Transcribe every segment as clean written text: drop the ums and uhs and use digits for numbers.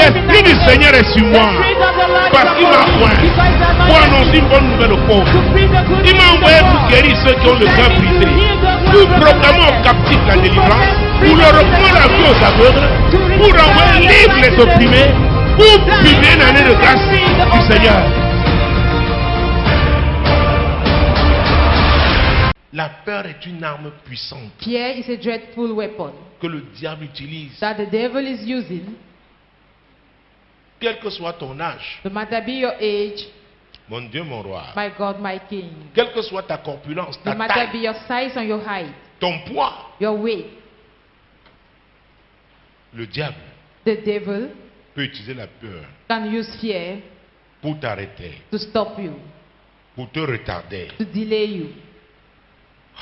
L'Esprit du Seigneur est sur moi. Parce qu'il m'a point pour annoncer une bonne nouvelle aux pauvres. Il m'a envoyé pour guérir ceux qui ont le cœur brisé, pour proclamer aux captifs la délivrance, pour leur reprendre la vie aux aveugles, pour envoyer libre les opprimés, pour publier une année de grâce du Seigneur. La peur est une arme puissante Fear is a dreadful weapon que le diable utilise, that the devil is using, quel que soit ton âge. no matter be your age, Mon Dieu, mon roi. my God, my King. Quelle que soit ta corpulence, No ta matter be taille, your size and your height, ton poids, your weight, le diable the devil peut utiliser la peur can use fear pour t'arrêter, to stop you, pour te retarder. to delay you.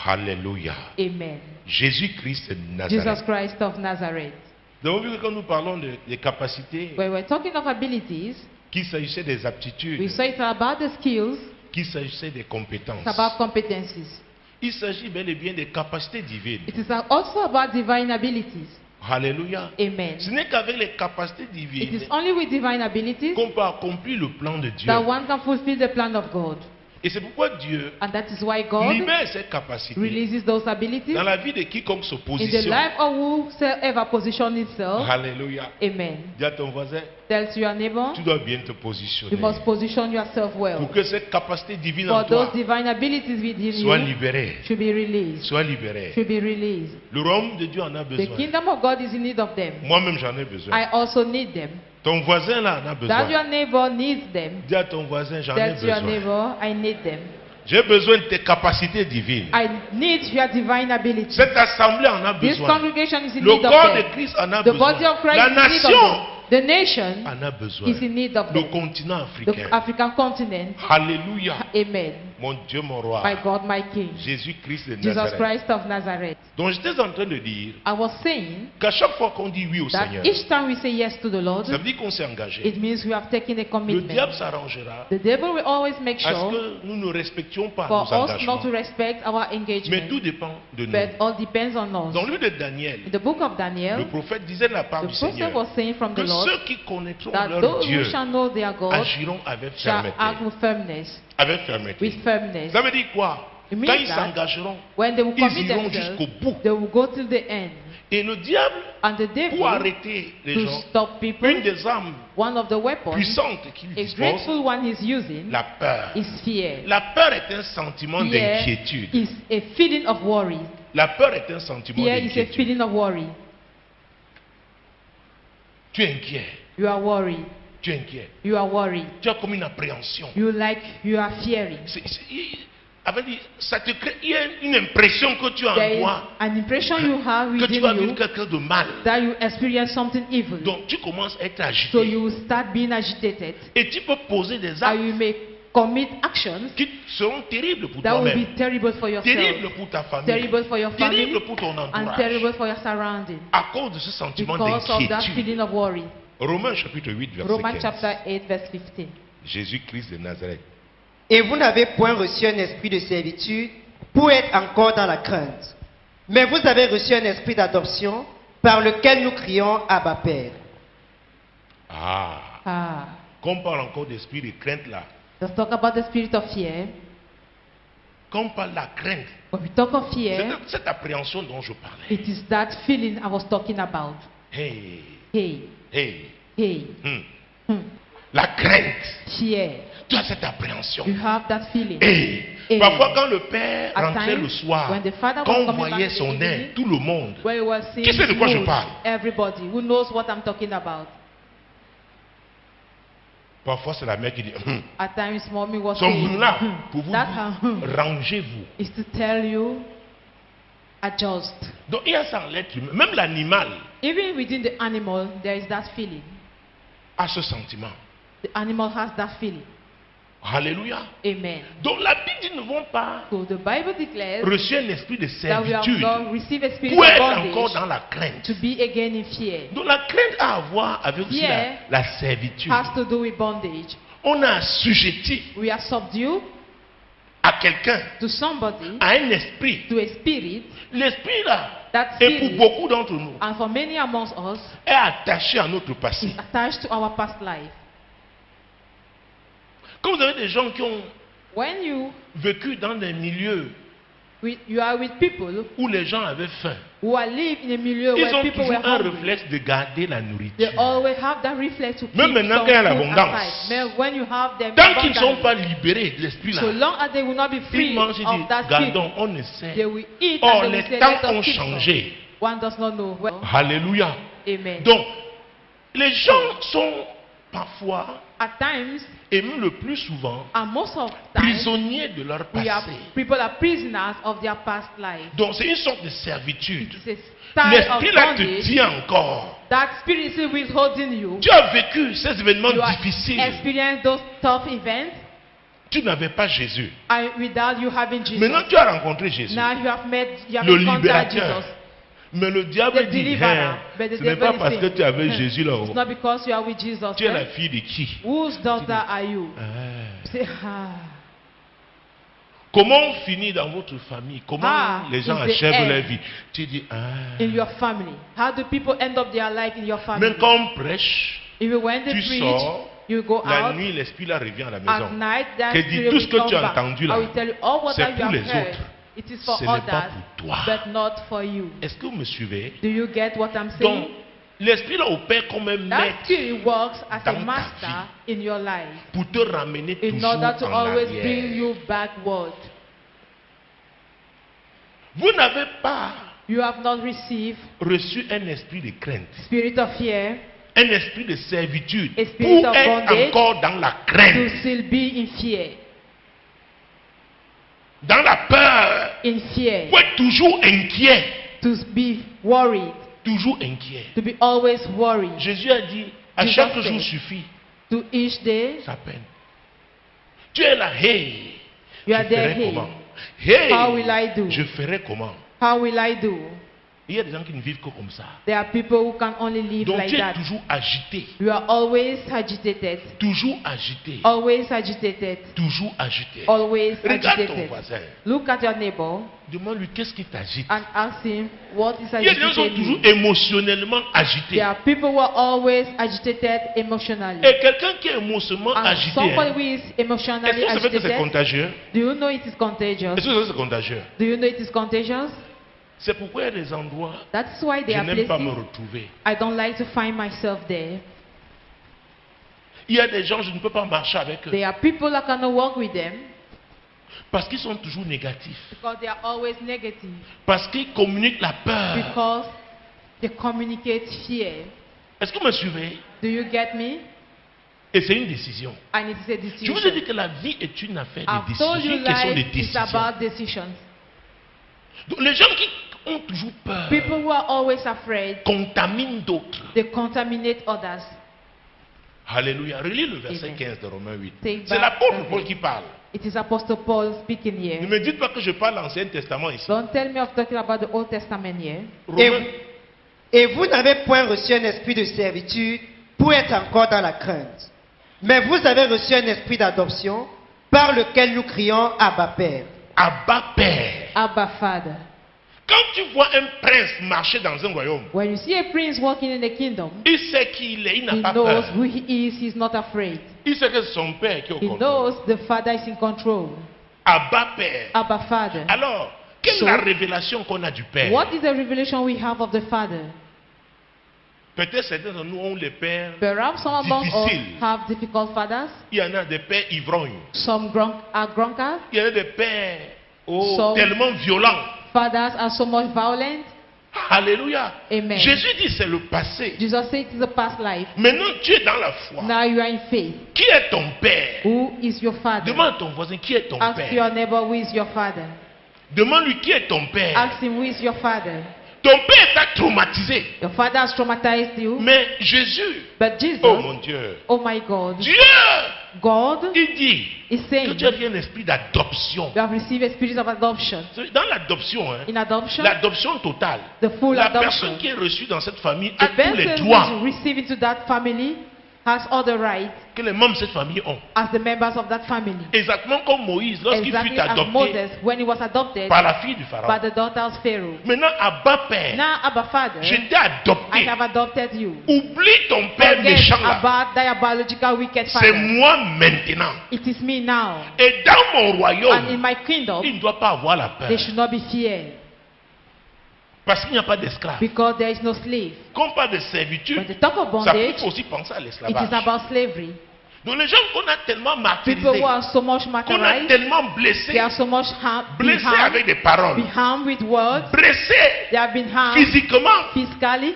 Alléluia. Amen. Jésus-Christ de Jesus Nazareth. Christ of Nazareth. Nous avons vu que quand nous parlons des capacités, When we're talking of abilities, qu'il s'agissait des we aptitudes, say it's about the skills, qu'il s'agissait des compétences. it's about competencies. Il s'agit bel et bien des capacités divines. It is also about divine abilities. Alléluia. Amen. Ce n'est qu'avec les capacités It divines is only with divine abilities qu'on peut accomplir le plan de Dieu. that one can fulfill the plan of God. Et c'est pourquoi Dieu And that is why God libère ces capacités releases those abilities dans la vie de quiconque se in the positionne. life of whosoever position itself. Alléluia. Amen. Dis à ton voisin, Tell to your neighbor, tu dois bien te positionner you must position yourself well. pour que cette capacité divine en For those toi divine abilities within soit you libérée. should be released. Soit libérée. Should be released. Le royaume de Dieu en a The besoin. kingdom of God is in need of them. Moi-même j'en ai besoin. I also need them. Ton voisin là en a That your besoin. neighbor needs them. Dis à ton voisin, j'en ai Tell to your besoin. neighbor, I need them. J'ai besoin de tes capacités divines. I need your divine ability. Cette assemblée en a This besoin. congregation is in Le need of corps de them. Christ en a The besoin. body of Christ La is in need of nation them. The nation en a besoin. is in need of Le them. continent The africain. African continent. Alléluia. Amen. Mon Dieu, mon roi. My God, my King. Jésus-Christ de Jesus Nazareth. Christ of Nazareth. Donc j'étais en train de dire I was saying qu'à chaque fois qu'on dit oui au that Seigneur, each time we say yes to the Lord, ça veut dire qu'on s'est engagé. it means we have taken a Le commitment. diable s'arrangera The devil will always make à ce sure que nous ne respections pas for nos us not engagements. to respect our Mais engagement. tout dépend de nous. But all depends on us. Dans le livre de Daniel, In the book of le Daniel, prophète disait de la part the du prophet Seigneur was saying from the que Lord ceux qui connaîtront that leur those Dieu who shall know their God agiront avec shall fermeté. act with firmness. Avec fermeté. With firmness. Ça veut dire quoi? It means Quand ils that s'engageront, when they will ils commit iront themselves, jusqu'au bout. they will go till the end. Et le diable, And the devil, pour arrêter les to gens, stop une people, des armes one of the weapons, puissantes qu'il a dispose, dreadful one he's using, la peur. is fear. La peur est un sentiment Fear d'inquiétude. is a feeling of worry. La peur est un sentiment Fear is a d'inquiétude. feeling of worry. Tu es inquiet. You are worried. Tu es inquiet. You are worried. Tu as comme une appréhension. You are fearing. Ça te crée, il y a une impression que tu as There en is toi, an impression you have que tu vas within vivre you quelque chose de mal. that you experience something evil. Donc tu commences à être So agité. you will start being agitated. Et tu peux poser des Or actes you may commit actions qui seront terribles pour that will toi-même. be terrible for Terribles yourself, pour ta famille. terrible for your family, Terribles pour ton and entourage. terrible for your surrounding. À cause de ce sentiment Because of that d'inquiétude. feeling of worry. Romains chapitre 8 verset Romans 15. chapter 8 verse 15. Jésus-Christ de Nazareth. Et vous n'avez point reçu un esprit de servitude pour être encore dans la crainte. Mais vous avez reçu un esprit d'adoption par lequel nous crions Abba Père. Ah, Quand on parle encore d'esprit de crainte là, let's talk about the spirit of fear. quand on parle de la crainte, When we talk of c'est fear, cette appréhension dont je parlais. it is that feeling I was talking about. Hey, Hey, hey, hey, hmm. La crainte. fear. Tu as cette appréhension. You have that feeling. Hey. Hey. Parfois quand le père At rentrait times, le soir, when the father quand was on coming voyait back in the son evening, air, tout le monde, Where you were seeing qui sait de quoi je mood, parle? everybody who knows what I'm talking about. Parfois c'est la mère qui dit, At times, mommy was sont saying, là pour vous that rangez-vous. is to tell you, adjust. Donc il y a ça en l'être humain, même l'animal Even within the animal, there is that feeling. a ce sentiment. The animal has that feeling. Alléluia. Amen. Donc la Bible dit, nous n'avons pas So the Bible declares reçu un esprit de that we have servitude not received a spirit pour of être encore bondage dans la crainte. to be again in fear. Donc la crainte a à voir avec aussi Fear la servitude. Has to do with bondage. On a assujetti We are subdued à quelqu'un, to somebody, à un esprit, to a spirit, l'esprit là, that et pour spirit, beaucoup d'entre nous, and for many amongst us, est attaché à notre passé. is attached to our past life. Quand vous avez des gens qui ont When you vécu dans des milieux you are with people où les gens avaient faim, who are live in a milieu ils where ont people toujours were un hungry, réflexe de garder la they nourriture. always have that reflex to keep Même maintenant some qu'il y a food l'abondance. aside. But when you have them Tant qu'ils ne sont abundantly, pas libérés de l'esprit là, so long as they will not be ils free mangent et of disent, that spirit, gardons, on ne sait. they will eat Or, and they les will say, temps let us ont keep some. changé. One does not know. Well, Alléluia. amen. Donc, les gens sont parfois, At times, et même le plus souvent, and most of the time, prisonniers de leur we are, passé. people are prisoners of their past life. Donc, c'est une sorte de servitude. It's a style of L'esprit là te bondage. tient encore. That spirit is still withholding you. Tu as vécu ces événements You are difficiles. experienced those tough events, Tu n'avais pas Jésus. and without you having Jesus. Maintenant, tu as rencontré Jésus. Now you have Le encountered libérateur. Jesus. Mais le diable The dit, deliverer. hein, But the ce n'est devil pas is parce que saying, tu avais Jésus là-haut. It's not because you are with Jesus. Tu es la eh? fille de qui? Whose daughter are you? Ah. Say, ah. Comment on finit dans votre famille? Comment Ah, les gens is the achèvent end. leur vie? Tu dis, ah. In your family. How do people end up their life in your family? Même quand on prêche, If you when they tu preach, sors, you go la out. nuit, l'esprit là revient à la At maison. night, that Que dit, spirit tout ce will que come tu as back. entendu là, I will tell you all what c'est you pour have les heard. autres. It is for Ce n'est pas others, pour toi. but not for you. Est-ce que vous me suivez? Do you get what I'm saying? Donc, l'esprit là opère comme un That maître spirit works as dans a ta master in your life pour te ramener in toujours order to en always bring arrière. you backward. Vous n'avez pas You have not received reçu un esprit de crainte, spirit of fear un esprit de servitude A spirit pour of être bondage encore dans la to crainte, still be in fear. dans la peur, In fear. pour être toujours inquiet, To be worried. toujours inquiet. To be always worried. Jésus a dit, à Jesus chaque said, jour suffit To each day, sa peine. Tu es là, hey, you je are there. ferai Hey, comment? Hey, how will I do? je ferai comment? How will I do? Il y a des gens qui ne vivent que comme ça. There are people who can only live Donc like tu es that. toujours agité, You are always agitated. toujours agité, Always agitated. toujours agité. Always Regarde ton agitated. voisin. Look at your neighbor Demande-lui qu'est-ce qui t'agite. and ask him what is Il y a des gens qui sont agitating toujours you. émotionnellement agités. There are people who are always agitated emotionally. Et quelqu'un qui est émotionnellement And agité, somebody hein, who is est-ce emotionally que ça veut dire que c'est agitated, contagieux? do you know it is contagious? Est-ce que c'est contagieux? Do you know it is contagious? C'est pourquoi il y a des endroits That's why je there are n'aime pas me places retrouver. I don't like to find myself there. Il y a des gens, je ne peux pas marcher avec eux There are people I cannot work with them parce qu'ils sont toujours négatifs. because they are always negative. Parce qu'ils communiquent la peur. Because they communicate fear. Est-ce que vous me suivez? Do you get me? Et c'est une décision. And it is a Je vous ai dit decision. que la vie est une affaire de I've décision. told C'est you une question de life is décision. about decisions. Donc, les gens qui ont toujours peur People who are always afraid, contaminent d'autres. they contaminate others. Alléluia. Relis le verset Amen. 15 de Romains 8. Take C'est back l'apôtre the Paul verse. qui parle. It is Apostle Paul speaking Ne here. me dites pas que je parle l'Ancien Testament ici. Don't tell me of talking about the Old Testament here. Romains, Et vous n'avez point reçu un esprit de servitude pour être encore dans la crainte. Mais vous avez reçu un esprit d'adoption par lequel nous crions Abba Père. Abba Père. Abba Father. Quand tu vois un prince marcher dans un royaume, When you see a prince walking in the kingdom, il sait qui il est, il n'a he pas knows peur. who he is, he's not afraid. Il sait que c'est son père qui est au He contrôle. knows the Father is in control. Abba Père. Abba Father. Alors, quelle est So, la révélation qu'on a du Père? What is the revelation we have of the Father? Peut-être certains de nous ont les pères. Perhaps some among us Difficile. have difficult fathers. Il y en a des pères ivrognes. Some are drunkards. Il y en a des pères Some- tellement violents. Fathers are so much violent. Alléluia. Amen. Jésus dit c'est le passé. Jesus said it is a past life. Maintenant tu es dans la foi. Now you are in faith. Qui est ton père? Who is your father? Demande à ton voisin qui est ton Ask père. your neighbor who is your father. Demande-lui qui est ton père. Ask him who is your father. Ton père t'a traumatisé. Your father has traumatized you. Mais Jésus, But Jesus, oh mon Dieu, oh my God, Dieu, God il dit is que saying tu as un esprit d'adoption. you have received a spirit of adoption. Dans l'adoption, hein, In adoption, l'adoption totale, the full la adoption. personne qui est reçue dans cette famille a The tous les person droits. who is received into that family has all the rights que les membres de cette famille ont. as the members of that family. Exactement comme Moïse, lorsqu'il Exactly fut as adopté Moses, when he was adopted par la fille du by Pharaon. the daughter of Pharaoh. Maintenant, Abba Père, Now, Abba Father, je t'ai I adopté. have adopted you. Oublie ton père Forget méchant là. about thy biological wicked C'est father. moi maintenant. It is me now. Et dans mon And in royaume, my kingdom, il ne doit pas avoir la peur. they should not be feared, Parce qu'il n'y a pas d'esclave. because there is no slave. Quand on parle de servitude, When they talk of ça bondage, peut aussi penser à it is l'esclavage. about slavery. Donc les gens qu'on a tellement People martyrisés, who are so much qu'on a martyrized, tellement they blessés, are so much been blessés harmed, avec des paroles, be harmed with words, blessés they have been harmed physiquement physically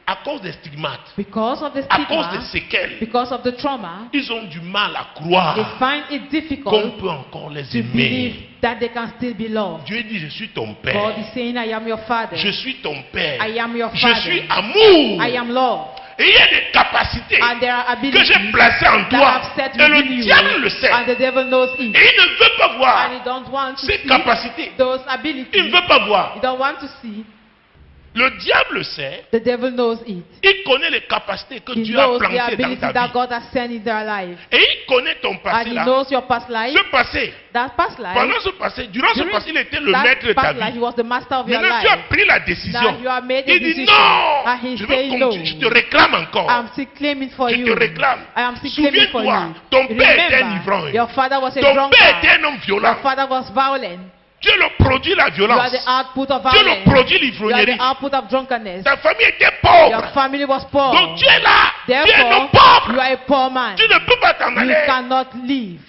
à cause des stigmates, because of the à cause des stigma, séquelles. because of the trauma. Ils ont du mal à They croire find it qu'on difficult peut encore les to believe aimer. that they can still be loved. Dieu dit, je suis ton God père. is saying, I am your father. Je suis ton père. I am your Je suis father. amour. I am love. Et il y a des capacités And there are que abilities j'ai placées en that toi. I've set Et le within you. diable le sait. And the devil knows Et il it. ne veut pas And voir he don't want to ces see capacités. those Il abilities. ne veut pas voir. He don't want to see. Le diable le sait. The devil knows it. Il connaît les capacités que He Dieu a knows the plantées dans ability ta that vie. God has sent in their life. Et il connaît ton And passé he là. knows your past life. Ce passé, That past life. pendant ce passé, durant ce During passé, il était le maître de that ta past life, he vie. was the master of your Maintenant, tu as life. pris la Now décision. you have made a Il dit decision. non, And he je say veux no. continuer, je te réclame encore. I'm still claiming for Je you. te réclame. I am still claiming for Souviens-toi, you. ton père était un Remember, ivrogne. your father was a Ton père était drunkard. un homme Your violent. father was violent. Tu es le produit de la You are violence. the output of Tu es le violence. produit de You are l'ivrognerie. the output of drunkenness. Ta famille était Your pauvre. family was poor. Donc tu es là. Tu es un Therefore, homme pauvre. you are a poor man. Tu ne peux pas t'en You aller. cannot leave.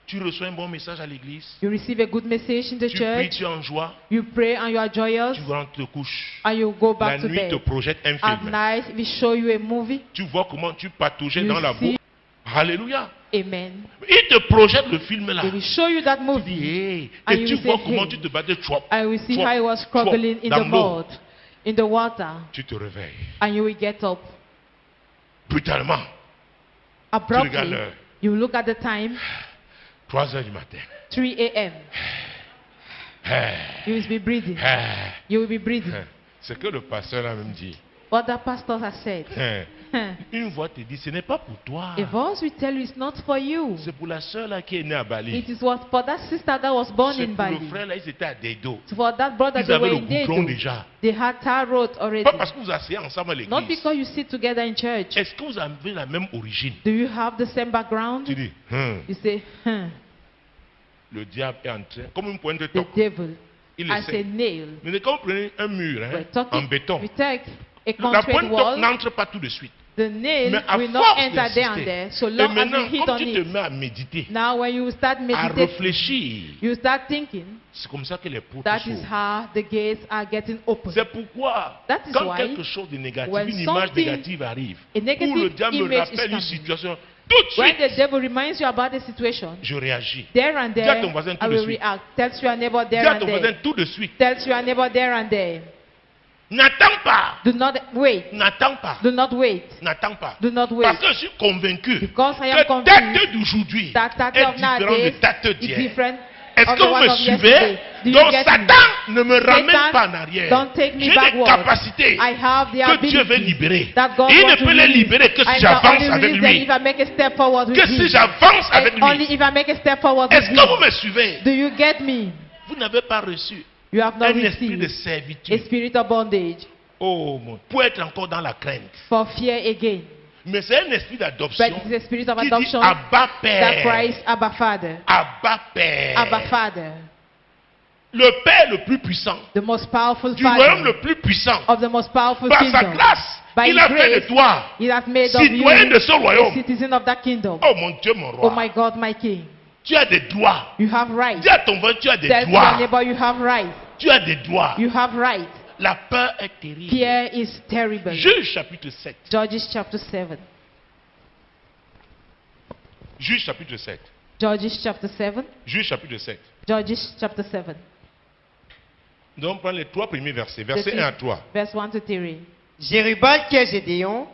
Tu reçois un bon message à l'église. You receive a good message in the Tu pries, church. tu es en joie. You pray and you are joyous. Tu rentres, te couches. And you go La back to nuit te bed. projette un At film. night, we show you a movie. Tu vois comment tu pataugeais You dans la see- boue. Alléluia. Amen. Il te projette le film là. They will show you that Tu movie. dis, hey. And Et you tu will vois say, comment hey. tu te battais. Chouop, I will see chouop, how he was struggling chouop, in dans the l'eau. mud, in the water, Tu te réveilles. and you will get up. Brutalement. Abruptly, regardes l'heure. you look at the time, 3 heures du matin. 3 a.m. You will be breathing. You will be breathing. C'est que le pasteur a même dit. What the pastor has said. Une voix te dit, ce n'est pas pour toi. A voice will tell you it's not for you. C'est pour la soeur là qui est née à Bali. It is what for that sister that was born C'est in pour le Bali. frère là, ils étaient à Dedo. It's for that brother Ils they avaient were le in goudron Dedo. déjà. They had tar road already. Pas parce que vous asseyez ensemble à Not l'église. because you sit together in church. Est-ce que vous avez la même origine? Do you have the same background? Tu dis, You say, le diable est en train, comme une pointe de the toc. devil Il as a essaie. nail. Mais quand vous prenez un mur hein, We're talking, en béton, we take a la concrete pointe toc wall. n'entre pas tout de suite. The nail Mais à will not force enter there and d'insister, there. So et long as maintenant, you hit comme on tu te it. mets à méditer, Now when you start à meditating, réfléchir, you start thinking, c'est comme ça que les portes that is s'ouvrent. how the gates are getting open. C'est pourquoi, That is quand why quelque chose de négatif, when une image something- négative arrive, a ou negative le diable me image is rappelle une coming, situation, tout de when the suite, devil reminds you about the situation, je réagis. there and Dis à there, ton voisin tout I de will suite. react. Tells your neighbor Dis there à and ton voisin there. tout de suite. Tells your neighbor there and there. N'attends pas. Do not wait. N'attends pas. Do not wait. N'attends pas. Do not wait. Parce que je suis convaincu Because I am que convinced date d'aujourd'hui That date est of différent de nowadays date is d'hier. different. Est-ce of que the vous one me of suivez? yesterday. Do you Donc get Satan me? ne me ramène Satan, pas en arrière. don't take me J'ai des backward. capacités I have the que Dieu veut ability libérer. that God Et il ne wants to peut les release. libérer que si I can j'avance only avec release them lui. if I make a step forward with Que si him. j'avance avec And only lui. if I make a step forward with Est-ce que vous him. me suivez? Do you get me? Vous n'avez pas reçu You have not un esprit de received a servitude. spirit of bondage Oh mon, pour être encore dans la crainte. for fear again. Mais c'est un esprit But d'adoption it is a spirit of qui dit adoption Abba that Père. cries, Abba Father. Abba Père. Abba Father. Le Père le plus puissant. The most powerful Du royaume Father le plus puissant. of the most powerful Par sa kingdom. grâce, By il a His fait de grace, toi He has made of citoyen de you ce a royaume. citizen of that kingdom. Oh mon Dieu, mon Oh roi. my God, my King. Tu as des droits. You have rights. Dis à ton voisin, tu as des Tell your droits. neighbor you have rights. Tu as des droits. You have rights. La peur est terrible. Fear is terrible. Juge chapitre 7. Judges chapter 7. Juge chapitre 7. Judges chapter 7. Juge chapitre 7. Judges chapter 7. Donc on prend les 3 premiers versets. Versets 1 à 3. Verse 1 to 3. Jérubal qui est Gédéon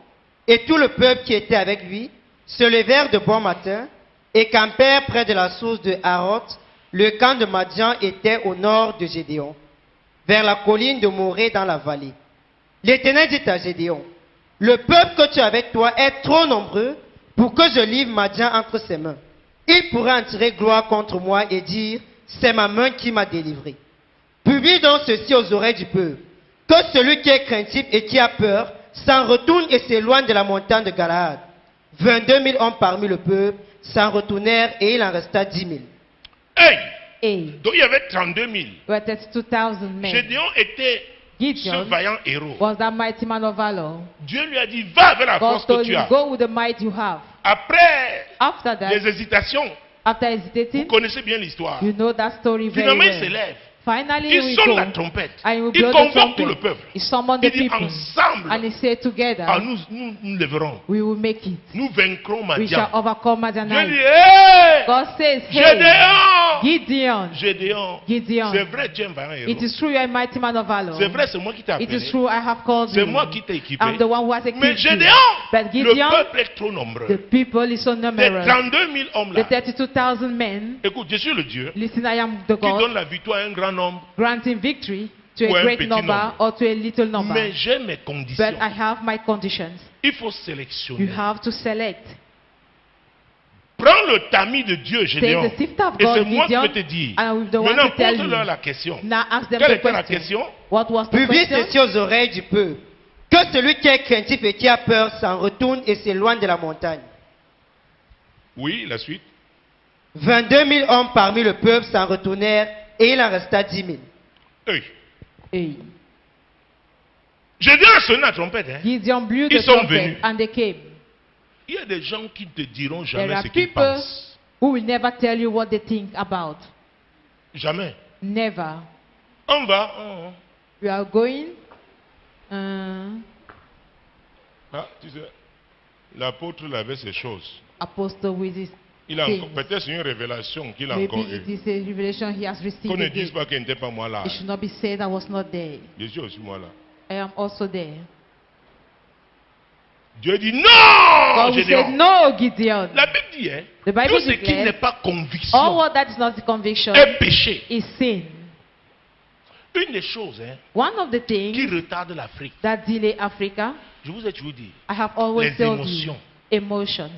et tout le peuple qui était avec lui se levèrent de bon matin et campèrent près de la source de Haroth. Le camp de Madian était au nord de Gédéon, vers la colline de Morée dans la vallée. L'Éternel dit à Gédéon, le peuple que tu as avec toi est trop nombreux pour que je livre Madian entre ses mains. Il pourrait en tirer gloire contre moi et dire, c'est ma main qui m'a délivré. Publie donc ceci aux oreilles du peuple, que celui qui est craintif et qui a peur s'en retourne et s'éloigne de la montagne de Galaad. 22 000 hommes parmi le peuple s'en retournèrent et il en resta 10 000. Hey! Hey, Donc il y avait 32 000. there were 32,000 men. Gédéon était ce Gideon vaillant héros. was that mighty man of valor. Dieu lui a dit, va avec la force God que told tu him, as. go with the might you have. Après After that, les hésitations, after vous hesitating, connaissez bien l'histoire. you know that story very Finalement, il well. s'élève. Finally, Il we sonne go la trompette. and he will Il blow the convoque tout le trumpet. peuple. He summoned the Il dit people ensemble, and he said together, nous lèverons. we will make it. Nous vaincrons We shall Madian. overcome Dieu dit, Midianite. hey! God says, hey, Gédéon! Gideon, Gédéon. Gideon, C'est vrai, tu es un vaillant héros. it is true you are a mighty man of valor. C'est vrai, c'est moi qui t'ai It appelé. is true I have called C'est you. moi qui t'ai équipé. I'm the one who has Mais equipped you. Gédéon, But le Gideon, peuple est trop the nombreux. people is so Les numerous. 32 000 hommes The là. 32,000 men, Écoute, je suis le Dieu listen, I am the qui donne God, la victoire à un grand nombre. granting victory to Ou a un great petit number nombre. or to a little number. Mais j'ai mes conditions. But I have my conditions. Il faut You sélectionner. have to select. Prends le tamis de Dieu, Take Gédéon. the sift of Et c'est God, moi qui Gideon, vais te dire. and I'm the one Maintenant, to tell pose-leur you. la question. Now ask them Quelle the était la question. question? What was the Publie question? ceci aux oreilles du peuple, que celui qui est craintif et qui a peur s'en retourne et s'éloigne de la montagne. Oui, la suite. 22 000 hommes parmi le peuple s'en retournèrent et il en resta 10 000. Hey. Hey. Gédéon a sonné la trompette. Hein? Gideon blew Ils the sont trumpet venus. and they came. Il y a des gens qui ne te diront There jamais are ce qu'ils people pensent. who will never tell you what they think about. Jamais. Never. On va. We are going. Ah, tu sais, l'apôtre il avait ces choses. Apostle with his Il a things. encore, peut-être c'est une révélation qu'il a Maybe encore it eue. is a revelation he has received Qu'on ne again. dise pas qu'il n'était pas moi là. It should not be said I was not there. Je suis aussi moi là. I am also there. Dieu dit non, God will say, Gédéon. no, Gideon. La Bible dit, hein, The Bible tout ce qui declares, n'est pas all conviction what that is not the conviction est péché. is sin. Une des choses hein, One of the qui things retarde l'Afrique, that delay Africa, je vous ai toujours dit, I have always les told émotions. you, emotions.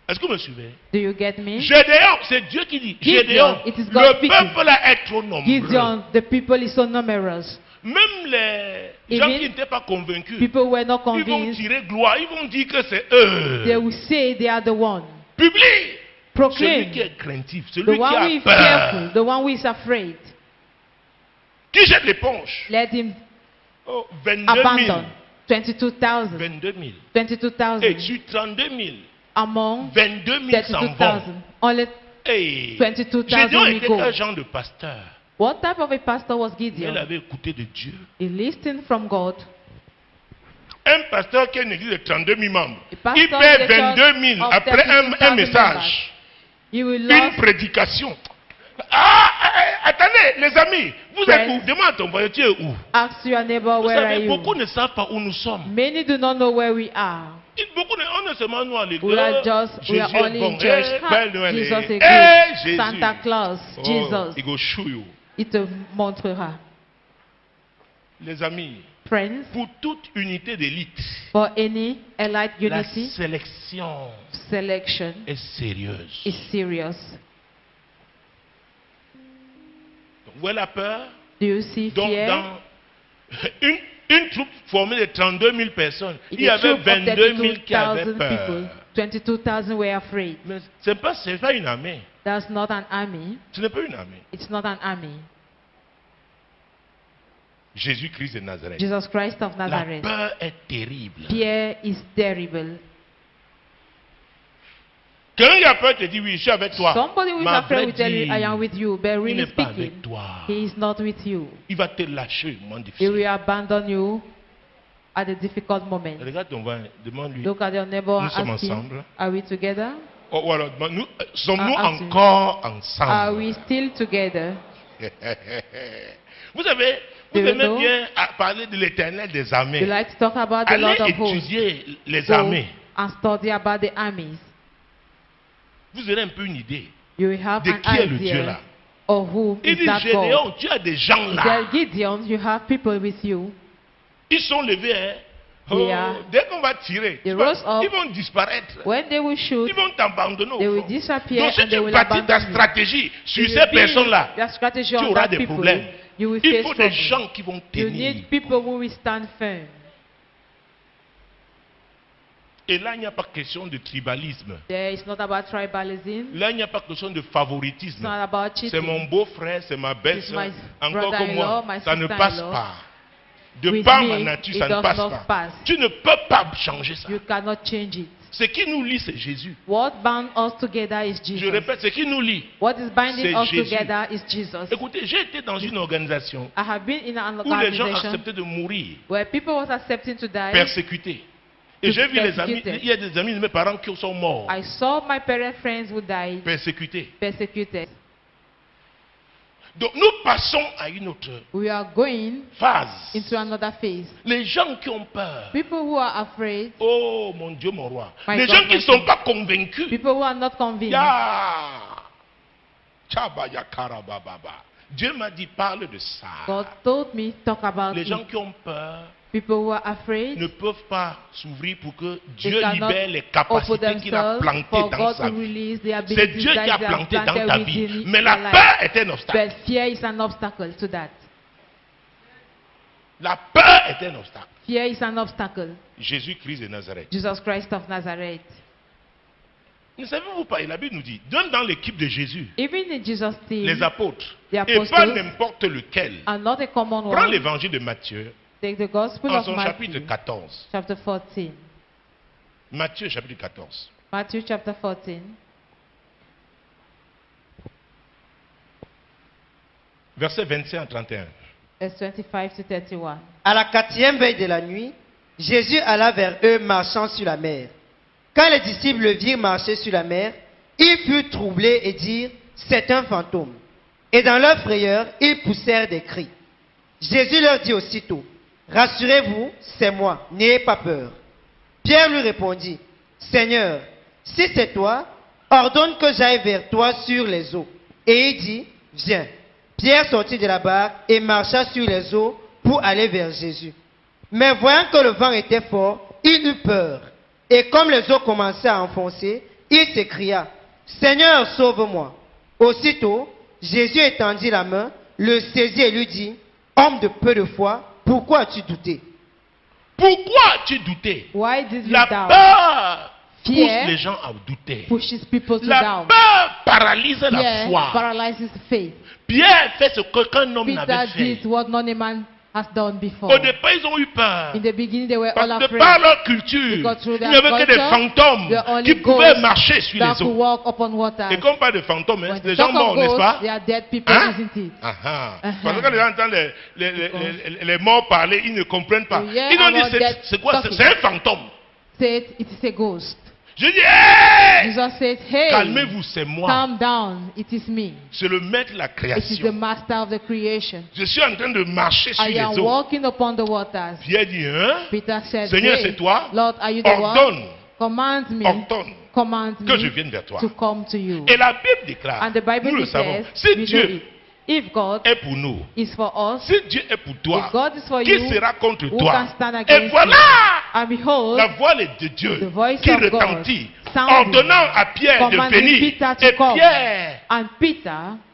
Est-ce que vous me suivez? Do you get me? Gédéon, c'est Dieu qui dit, Gideon, Gédéon, it is God le speaking. peuple là est trop nombreux. Gideon, the people is so numerous. Même les gens Even qui n'étaient pas convaincus, People were not ils vont convinced. tirer gloire, ils vont dire que c'est They eux. will say they are the one. Publie. Celui Proclaim. qui est craintif, The celui qui one who a is peur, fearful, the one who is afraid. qui jette l'éponge. Let him Oh, 22 000. abandon. 22,000. 22 000. 22,000. Et sur 32 000, Among 22 000 s'en vont. 32,000. Only Hey. 22,000 Gédéon will était go. un genre de pasteur. What type of a pastor was Il Gideon? avait écouté de Dieu. He listened from God. Un pasteur qui a une église de 32 000 membres. A pastor Il paie in the church 22 000 of après un 32,000 message, You will une lose. prédication. Attendez, les amis, vous êtes Friends. où? Demande à ton voisin, tu es où? Ask your neighbor, Vous where are savez, you? beaucoup ne savent pas où nous sommes. Many do not know where we are. Beaucoup on est seulement nous à l'église. We are Jésus only est bon. in church. Eh, Ha, Père Noël Jesus est- is Eh, good. Jésus. Santa Claus, Oh, Jesus. il go show you. Il te montrera. Les amis, Friends, pour toute unité d'élite, for any elite la unity, sélection selection est sérieuse. is serious. Donc, où est la peur? Do you see Donc, fear? dans une troupe formée de 32 000 personnes, In il y a avait troop of 22 000 qui avaient 32,000 peur. people, 22,000 were afraid. Mais ce n'est pas une armée. That's not an army. Ce n'est pas une armée. It's not an army. Jésus-Christ de Nazareth. Jesus Christ of La Nazareth. peur est terrible. Fear is terrible. Quelqu'un qui a peur te dit oui, je suis avec toi. Somebody who is Mais à afraid vrai will tell you, dire, I am with you. But il really n'est pas speaking, avec toi. he is not with you. Il va te lâcher au moment He difficile. will abandon you at a difficult moment. Regarde ton voisin, demande-lui. Look at your neighbor Nous and sommes ask him, ensemble. are we together? Oh, ou alors, nous, sommes-nous ask him. encore Are ensemble? we still together? Vous savez, vous Do you aimez know? bien parler de l'éternel des You armées. like to talk about the Allez Lord of hosts. étudier les Go armées. and study about the armies. Vous aurez un peu une idée You will have de an qui est le Dieu idea là. of who Il is dit, that God. Gédéon, tu as des gens He là. said, Gideon, you have people with you. Ils sont levés, hein. We are Dès qu'on va tirer, They rose up. ils vont disparaître. when they will shoot, Ils vont t'abandonner they au will fond. disappear Donc si and they tu will bâtis ta abandon you. stratégie sur If you ces build personnes-là, your strategy tu on auras that des people, problèmes. you will Il face faut des trouble. gens qui vont You tenir. need people who will stand firm. Et là, il n'y a pas question de tribalisme. There is not about tribalism. Là, il n'y a pas question de It's favoritisme. not about C'est cheating. mon beau-frère, c'est ma belle-sœur. my Encore que brother-in-law, moi, my ça ne passe sister-in-law. pas. De With par me, ma nature, it ça ne does passe not pas. pass. Tu ne peux pas changer ça. You cannot change it. Ce qui nous lie, c'est Jésus. What bound us together is Je Jesus. répète, ce qui nous lie. What is binding C'est us Jésus. together is Jesus. Écoutez, j'ai été dans une organisation I have been in an où les gens organization acceptaient de mourir, where people was accepting to die. persécutés. Et j'ai vu les amis, Persecuted. il y a des amis de mes parents qui sont morts, I saw my parent friends who died persécutés. persecuted. Donc nous passons à une autre We are going phase. into another phase. Les gens qui ont peur. People who are afraid, Oh mon Dieu, mon roi. My Les God, gens qui my ne sont King. pas convaincus. people who are not convinced. Ya. Chaba ya karabababa. Dieu m'a dit, parle de ça. God told me talk about Les it. gens qui ont peur People who are afraid, ne peuvent pas s'ouvrir pour que they Dieu cannot libère les open capacités qu'il a themselves plantées for dans God sa to vie. release the C'est abilities Dieu qui a that He has planté dans planted ta within vie. your Mais la life. peur est un obstacle. But fear is an obstacle to that. La peur est un obstacle. Fear is an obstacle. Jésus-Christ de Nazareth. Jesus Christ of Nazareth. Ne savez-vous pas, et la Bible nous dit, même dans l'équipe de Jésus, Even in Jesus' team, les apôtres, the et pas apostles n'importe lequel. are not a common Prends one. l'évangile de Matthieu, Take the Gospel en of son chapitre Matthew, 14. chapter 14. Matthieu chapitre 14. Matthew chapter 14, Versets 25 à 31. verse 25 to 31. À la 4e veille de la nuit, Jésus alla vers eux marchant sur la mer. Quand les disciples le virent marcher sur la mer, ils furent troublés et dirent, c'est un fantôme. Et dans leur frayeur, ils poussèrent des cris. Jésus leur dit aussitôt, rassurez-vous, c'est moi, n'ayez pas peur. Pierre lui répondit, Seigneur, si c'est toi, ordonne que j'aille vers toi sur les eaux. Et il dit, viens. Pierre sortit de la barque et marcha sur les eaux pour aller vers Jésus. Mais voyant que le vent était fort, il eut peur. Et comme les eaux commençaient à enfoncer, il s'écria, Seigneur, sauve-moi. Aussitôt, Jésus étendit la main, le saisit et lui dit, homme de peu de foi, pourquoi as-tu douté? Pourquoi as-tu douté? Why did you La doubt? peur pousse Fear les gens à douter. pushes people to La doubt. peur paralyse la Fear foi. paralyzes faith. Pierre fait ce qu'aucun homme Peter n'avait fait. did what none man has done before. Au départ, ils ont eu peur. In the beginning, they were all Parce que afraid. par leur culture, Because through il their n'y avait que des culture, fantômes there are only qui pouvaient ghosts marcher sur that les could eaux. walk upon water. Et comme pas de fantômes, hein, When c'est they des gens talk of morts, n'est-ce ghosts, pas? they are dead people, Hein? isn't it? Ah, ah. Uh-huh. Parce que quand les gens entendent les morts parler, ils ne comprennent pas. Yeah, Ils ont dit, about that c'est quoi? talking. C'est un fantôme. Said it is a ghost. Je dis, hey! Jesus said, hey, Calmez-vous, c'est moi. calm down, it is me. C'est le maître de la It is the création. master of the creation. Je suis en train de marcher sur I les am eaux. walking upon the waters. Pierre dit, hein? Peter said, Seigneur, hey, c'est toi? Lord, are you the Ordonne, one? Command me, ordonne command que je me vienne vers toi. to come to you. Et la Bible déclare, And the Bible nous le savons, declares, si we know Dieu it. If God est pour nous, is for us, si Dieu est pour toi, if God is for qui you, sera contre who toi? can stand Et against voilà you? And behold, la voix de Dieu the voice qui of God retentit, sounding, ordonnant à Pierre de commanding venir. Peter to Et come. Pierre and Peter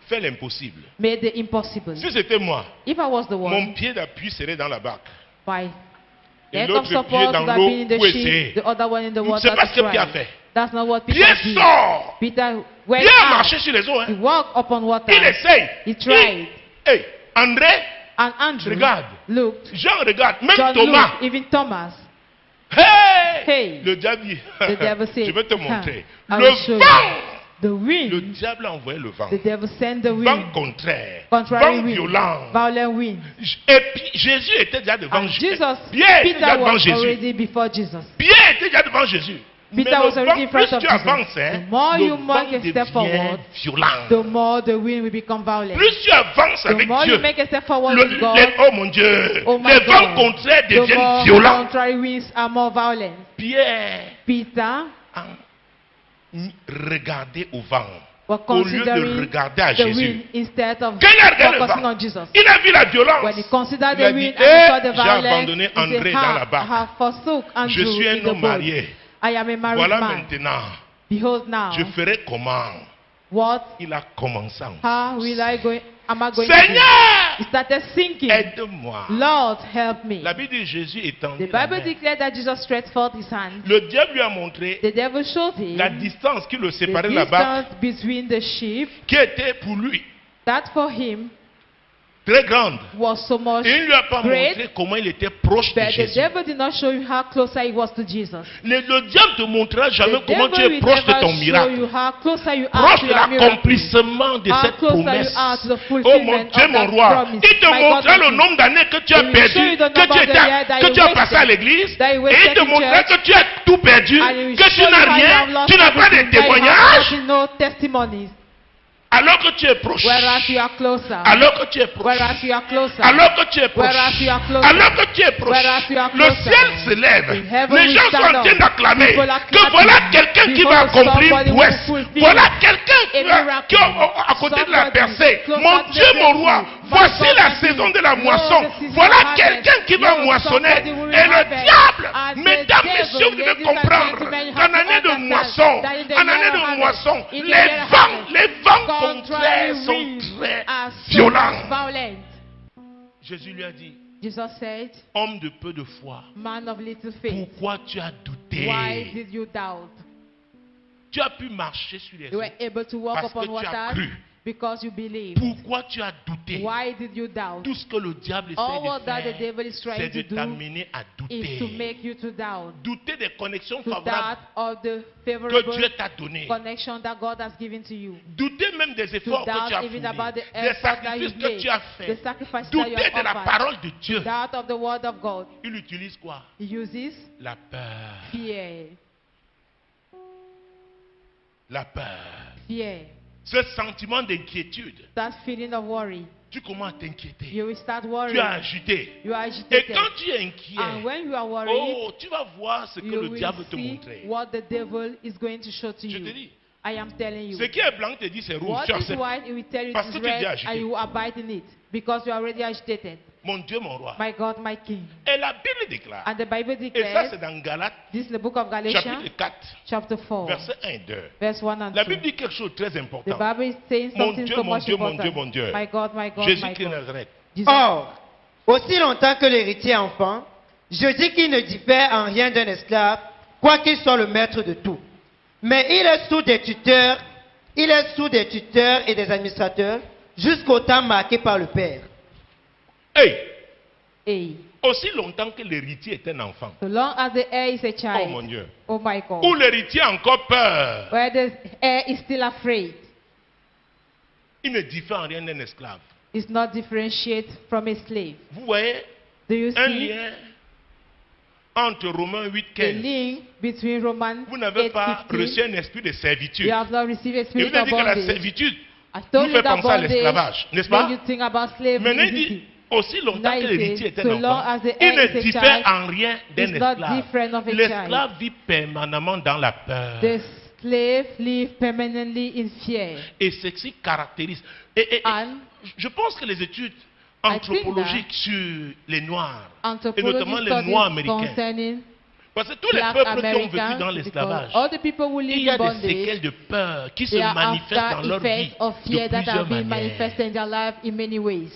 fait l'impossible. made the impossible. Si c'était moi, If I was the mon one, pied d'appui serait dans la barque. by Et the head l'autre of pied support dans would have l'eau been in the pour ship, essayer. the other one in the water C'est pas to ce que Pierre a try. fait. That's not what Peter Pierre did. sort. Peter went Pierre out. marchait sur les eaux. He Hein. walked upon water. Il essaye. He tried. Hey, André, And Andrew regarde. looked. Jean regarde. Même John Thomas. looked. Even Thomas. Hey! Hey. Le diable dit, The devil said, je vais te montrer. I Le will show you. vent. The Le wind. diable a envoyé le vent. The devil sent the Vent wind. contraire. Contrary Vent wind. violent. Violent wind. Et puis Jésus était déjà devant And Jésus. Jesus, Pierre était déjà Peter devant was Jésus. already before Jesus. Pierre était déjà devant Jésus. Peter Mais was le already vent, in front plus of tu Jesus. avances, hein, The more le you vent make a step devient forward, violent. the more the wind will become violent. Plus tu avances The avec more Dieu, you make a step forward le- with God, oh mon Dieu, oh my les vents God, contraires the deviennent more violents. contrary winds are more violent. Pierre Peter a regardé au vent. were au lieu de considering regarder à the Jésus. wind instead of Quand il a regardé le focusing vent, on Jesus. il a vu la violence. When he considered Il a the dit, wind and he saw the j'ai violence, abandonné he André said, dans la I barque. have forsook Je Andrew suis in un the homme boat. marié. I am a married Voilà man. maintenant. Behold now, Je ferai comment? what, Il a commencé. how will I go, am I going to Seigneur, do? He started thinking, aide-moi. Lord, help me. La Bible dit Jésus The étendit la Bible main. declared that Jesus stretched forth his hand. Le diable lui a montré The devil showed him la distance qui le the séparait de la barque, distance between the sheep, qui était pour lui that for him très grande. was so much Et il ne lui a pas great, montré comment il était proche de but the Jésus. devil did not show you how closer he was to Jesus. Le diable ne te montrera jamais The comment devil tu es will proche de never ton show miracle. you how closer you are Proche to de your miracle. l'accomplissement de How cette closer you promesse. are to the Oh mon fulfillment Dieu, of mon that roi. promise. Il te My God, montrera my le King. nombre d'années que tu as He will show perdu, you the que number tu, of the years that que you tu as passé à wasted, l'église. that you Et il wasted te in montrera church. que tu as tout perdu, And he will que tu show you n'as how you have rien, lost tu n'as pas de everything, that you have témoignage. gotten no testimonies. Alors que tu es proche. Whereas you are closer. Alors que tu es proche. Whereas you are closer. Alors que tu es proche. Whereas you are closer. Alors que tu es proche. Whereas you are Le closer. ciel se lève. The heaven Les will gens sont stand en train up. d'acclamer People are que clapping. voilà quelqu'un qui va Behold, accomplir somebody will prouesse. fulfill Voilà quelqu'un a qui miracle. est à côté de la Somebody percée. closer Mon to the Dieu, mon breakthrough. roi, My voici God, la my saison King. de la Lord, moisson. the season Voilà of harvest. quelqu'un qui va Lord, moissonner. somebody will Et le harvest. diable, And the mesdames, devil, messieurs, vous devez ladies and comprendre gentlemen, you qu'en have to année de understand moisson, that in the en year année of de harvest, moisson, in the les year of vents contrary contraires sont winds très are so violents. violent. Jésus lui a dit, Jesus said, homme de peu de foi, man of little faith, pourquoi tu as douté? why did you doubt? Tu as pu marcher sur les You eaux were able to walk parce que upon tu as water cru. because you believed. Pourquoi tu as douté? Why did you doubt? Tout ce que le diable essaie All de that the faire, devil is c'est trying de to do t'amener à is to douter. make you to doubt. Douter des connexions To favorables doubt of the que favorable Dieu t'a données. connection that God has given to you. Douter même des To efforts que tu as doubt even about fournis, the des effort that sacrifices you've que made, tu as the faits. sacrifices that Douter you de have la offered. parole de Dieu. Doubt of the word of God. Il utilise quoi? He uses La peur. fear. La peur. Fear. Ce sentiment d'inquiétude. That feeling of worry. Tu commences à t'inquiéter. You will start Tu es worrying. agité. You are Et agitated. quand tu es inquiet, And when you are worried, oh, tu vas voir ce que you le will diable te see montrait. what the devil is going to show to Je te you. dis, I am telling ce you. qui est blanc te dit c'est rouge. What Tu is acceptes. white, he will tell you Parce it que is tu es red, agité. and you abide in it. Because you are already agitated. Mon Dieu, mon roi. My God, my King. Et la Bible déclare, And the Bible et ça declares, c'est dans Galates, this is the book of Galatians, chapitre 4, chapter 4, verset 1 et 2. verse 1 and La 2. Bible dit quelque chose de très The important. Bible is saying Mon something Dieu, so mon much Dieu, mon important. Dieu, mon Dieu. My God, my God, Jésus my qui God. Nazareth. Jesus. Or, aussi longtemps que l'héritier est enfant, je dis qu'il ne diffère en rien d'un esclave, quoiqu'il soit le maître de tout. Mais il est sous des tuteurs, et des administrateurs, jusqu'au temps marqué par le Père. Hey, Hey, aussi longtemps que l'héritier est un enfant. so long as the heir is a Oh mon child, Dieu. oh my God, Où l'héritier a encore peur. where the heir is still afraid, Il ne diffère en rien d'un esclave. is not differentiate from a slave. Vous voyez Do you un see lien entre Romains 8, the 15. link between Romans Vous n'avez pas 8:15? reçu un esprit de servitude. You have not received a Et spirit vous avez of dit que la bondage. servitude I told nous you fait that penser à bondage l'esclavage, n'est-ce when pas? you think about slavery. Maintenant, il isn't dit, it? aussi longtemps que Now it l'héritier says, est so un long enfant, as the il heir ne is a diffère child, en rien d'un is not esclave. different of a L'esclave vit permanemment dans la peur. The slave live permanently in fear. Et ce qui caractérise. Et And je pense que les études I think anthropologiques sur les Noirs, et anthropology notamment les studies Noirs américains, concerning parce que tous les black peuples qui ont vécu Americans, dans because l'esclavage, all the people who il live y a in des bondage, séquelles de peur qui se they are manifestent dans after leur vie effects of de fear that plusieurs have been manières. manifested in their life in many ways.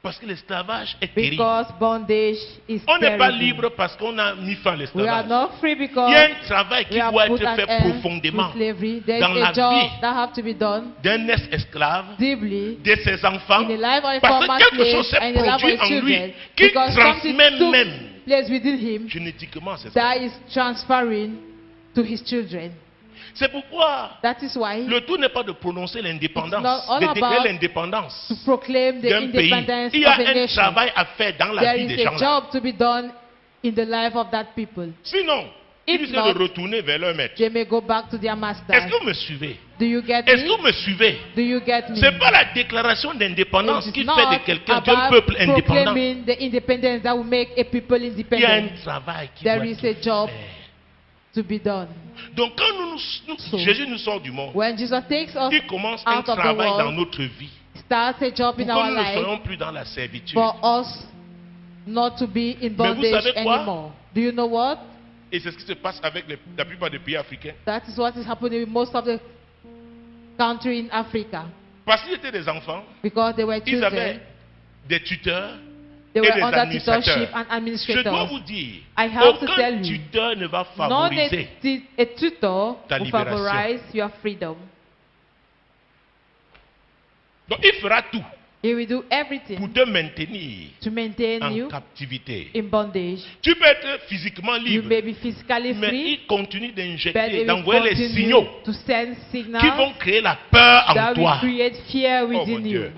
Parce que l'esclavage est terrible. Because bondage is On n'est pas terrible. libre parce qu'on a mis fin à We are l'esclavage. not free because Il y a un travail qui we have doit put être an fait end profondément to slavery. There dans is la a job vie that have to be done d'un ex-esclave, deeply de ses enfants, in the life of a parce former que quelque slave chose s'est and in the life of produit his en lui children. qui Because something transmet took même place within him génétiquement ses that enfants. is transferring to his children. C'est pourquoi That is why le tout n'est pas de prononcer l'indépendance, It's not all de déclarer about l'indépendance to proclaim the d'un pays. independence Il y a of a un nation. travail à faire dans la There vie is des a gens-là. job to be done in the life of that people. Sinon, If ils risquent not, de retourner vers leur maître. They may go back to their master. Est-ce que vous me suivez? Do you get Est-ce que me? vous me suivez? Do you get me? C'est pas la déclaration d'indépendance It qui is fait de not quelqu'un d'un about peuple indépendant. proclaiming the independence that will make a people Il y a un independent. travail qui There doit is être a job fait. to be done. Donc quand Jésus nous sort du monde, When Jesus takes us il commence un out of the travail dans world, notre vie starts a job pour in que our nous ne life soyons plus dans la servitude. for us not to be in Mais vous bondage savez quoi? anymore. Do you know what? Et c'est ce qui se passe avec la plupart des pays africains. That is what is happening in most of the countries in Africa. Parce qu'ils étaient des enfants, Because they were ils avaient children, des tuteurs they et were des under administrateurs. tutorship and Je dois administrators. vous dire, I have to aucun tell you, tuteur ne va Not favoriser a tutor ta will libération. favorize your freedom. Donc il fera tout He will do pour everything te maintenir to maintain en you captivité. in bondage. Tu peux être physiquement You libre, may be physically mais free, il continue but d'injecter, he will d'envoyer les continue signaux to send qui signals vont créer la peur en that will toi. create fear Oh mon within Dieu. you.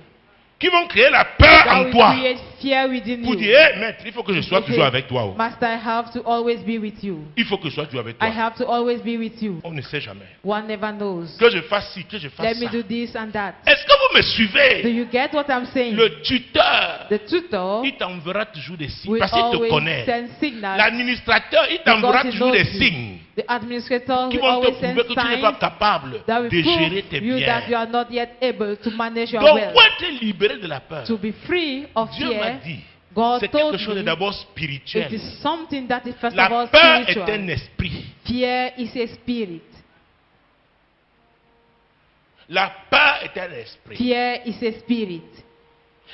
Qui vont créer la peur That en will toi. create fear within Pour you. dire, hey, maître, il faut que je sois toujours avec toi. Oh. Master, I have to always be with you. Il faut que je sois toujours avec I toi. have to always be with you. On ne sait jamais. One never knows. Que je fasse ci, que je fasse Let ça. me do this and that. Est-ce que vous me Do suivez? you get what I'm saying? Le tuteur, The tutor il t'enverra toujours des signes will parce qu'il te always connaît. send signals. L'administrateur, il t'enverra Because he toujours des knows you. signes The administrator qui will vont always te send prouver que tu n'es pas signs capable that de will gérer prove tes you that you biens. are not yet able to manage your Donc, wealth. pour être libéré de la peur, To be free of Dieu m'a fear, dit, God c'est quelque told chose de me d'abord it spirituel. is something that is first of La all peur est spiritual. un esprit. Fear is a spirit. La peur est un esprit. Fear is a spirit.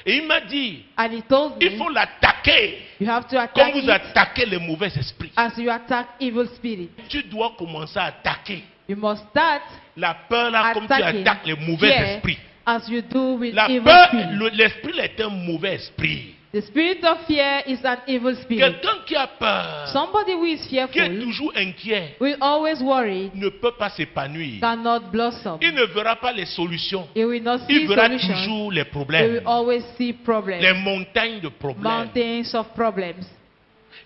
Et il m'a dit, And he told il me faut l'attaquer you have to comme attack vous it attaquez les mauvais esprits. as you attack evil spirit. Tu dois commencer à attaquer You must start la peur là comme tu attacking attaques les mauvais fear esprits. as you do with La evil peur, spirit. l'esprit est un mauvais esprit. The spirit of fear is an evil spirit. Quelqu'un qui a peur, Somebody who is qui est fearful toujours inquiet, will always worry, ne peut pas s'épanouir. cannot blossom. Il ne verra pas les solutions. He will not Il see verra solutions. toujours les He will problèmes, always see problems. les montagnes de problèmes. Mountains of problems.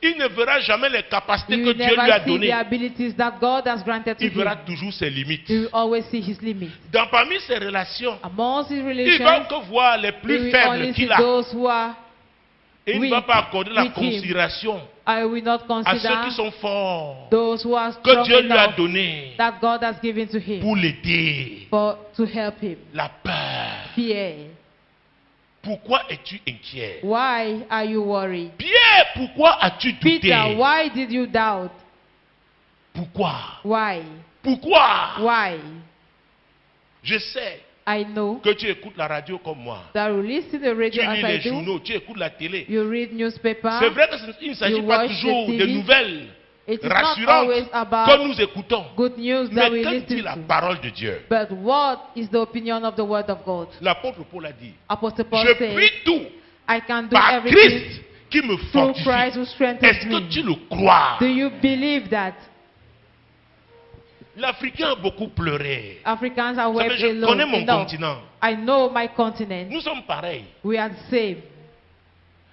Il ne verra jamais les capacités You que will Dieu lui a never see données. the abilities that God has granted to Il verra him. toujours ses limites. You will always see his limits. Parmi ses relations, Amongst his il va relations, que voir les he plus will faibles only see qu'il a. those who are. Et il ne weak va pas accorder la with him. considération I will not à ceux consider qui sont forts, those who are que strong Dieu lui a enough donné that God has given to him pour l'aider. to help him. La peur. Fear. Pourquoi es-tu inquiet? Why are you worried? Pierre, pourquoi as-tu douté? Peter, why did you doubt? Pourquoi? Why? Pourquoi? Why? Je sais I know que tu écoutes la radio comme moi. that you listen to the Tu radio lis as I les do. journaux, tu écoutes la télé. You read newspaper. C'est vrai qu'il ne s'agit You pas watch toujours the de TV. nouvelles It is not rassurantes always que about nous écoutons. good news Mais that we qu'est-ce que dit listen la to. parole de Dieu? But what is the opinion of the word of God? L'apôtre Paul a dit, Apostle Paul je said, prie tout I can do par everything Christ qui me through fortifie. Christ who Est-ce strengthens que me. tu le crois? Do you believe that? L'Africain a beaucoup pleuré. Africans are Vous savez, wept je connais alone. mon Enough. continent. I know my continent. Nous sommes pareils. We are the same.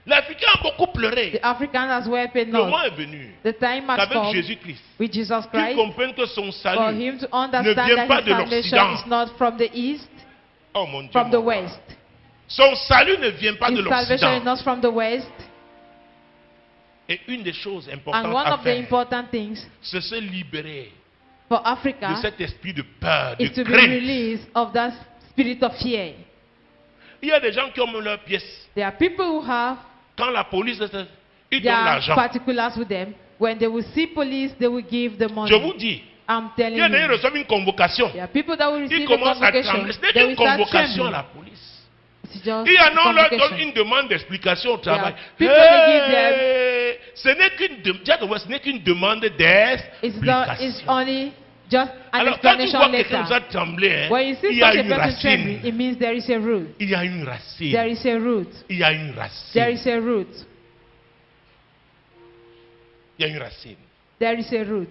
L'Africain a beaucoup pleuré. The African has wept Le enough. moment est venu The time has qu'avec come Jésus-Christ, with Jesus qu'il Christ comprenne que son for salut him to ne understand vient that pas his de salvation l'Occident. is not from the east, Oh mon Dieu. from the mon roi. west. Son salut ne vient pas de His salvation is l'Occident. not from the west. Et une des choses And importantes one à of the faire, important things c'est se libérer for de Africa cet esprit de peur, de is to be crainte. released of that spirit of fear. Il y a des gens qui ont leurs pièces. There are people who have Quand la police, ils their donnent l'argent. particulars with them. When they will see police, they will give the money. Je vous dis, I'm il telling y a des gens qui you. reçoivent une convocation. There are people that will Ils receive a commencent à convocation. trembler. Ce n'est They qu'une will start convocation à trembling. la police. It's just Il y en a, on leur convocation. donne une demande d'explication au travail. people they give Hey, ce n'est qu'une demande It's d'explication. only just an Alors, quand tu explanation vois quelqu'un later. nous a tremblé, hein, When you see il y a such a une person trembling, racine. it means there is a root. Il y a une There racine. is a root. Il y a une There racine. is a root. Il y a une racine. There is a root.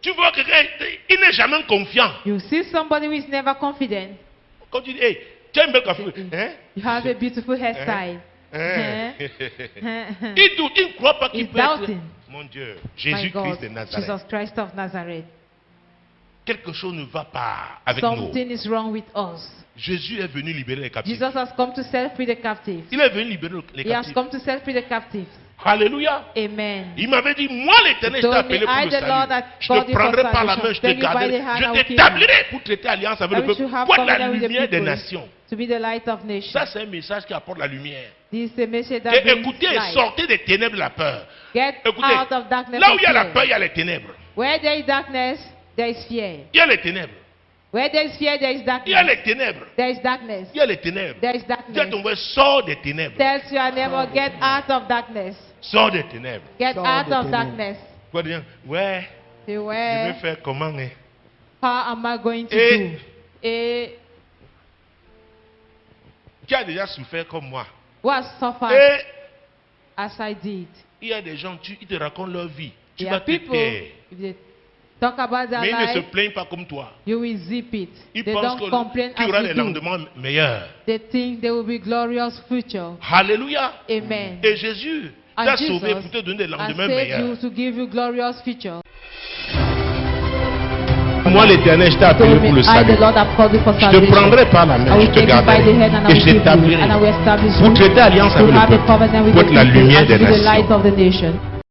Tu vois quelqu'un, il n'est jamais confiant. You see somebody who is never confident. Quand tu dis, hey, tu as une belle coiffure. Hein? You have a beautiful hairstyle. Hein? Hein? Il doute, il ne croit pas qu'il He's peut être. doubting. Mon Dieu, My Jésus-Christ God, de Nazareth. Jesus Christ of Nazareth. Quelque chose ne va pas avec nous. Something is wrong with us. Jésus est venu libérer les captifs. Jesus has come to set free the captives. Il est venu libérer les He has captifs. come to set free the captives. Alléluia. Amen. Il m'avait dit, moi l'Éternel, je t'ai Told me, appelé pour I, le the Lord, salut. that Je called te you for prendrai par la main, je salvation. te Take you by garderai, the hand, je I will keep you. t'établirai pour traiter alliance avec I le wish peuple. to have Pour être la covenant with the lumière des people, nations. to be the light of nations. Ça, c'est un message qui apporte la lumière. This is a message that Et brings écoutez, light. sortez des ténèbres de la peur. Get Écoutez, out of darkness là où of il y a la fear. peur, il y a les ténèbres. Where there is darkness, there is fear. Il y a les ténèbres. Where there is fear, there is Il y a darkness. les ténèbres. There is darkness. Il y a les ténèbres. There is Dis à darkness. ton voisin, sors des ténèbres. Tell your neighbor, get out of darkness. Sors des ténèbres. Get Sors out des of ténèbres. darkness. Quoi dire? Ouais, Say, je vais where? faire comment? Hein? How am I going to Et- do? Eh, Qui a déjà souffert comme moi? what suffered Et as I did? il y a des gens, ils te racontent leur vie. Tu There vas are te people, taire. if they talk about their Mais ils ne se life, plaignent pas comme toi. you will zip it. Ils They pensent don't complain qu'il y aura as des you do. lendemains meilleurs. They think there will be glorious future. Alléluia. Amen. Et Jésus And t'a Jesus sauvé pour te donner des has lendemains saved you meilleurs. to give you glorious future. Moi, l'Éternel, je t'ai appelé Told me, pour le I, salut. the Lord, have called you for Je te salvation. prendrai par la I main, will je te take you by garderai the hand and I et will je keep you, t'établirai and I will establish pour you traiter alliance to avec le have a peuple, covenant with pour the être la people lumière and to des be the light nations. of the nation.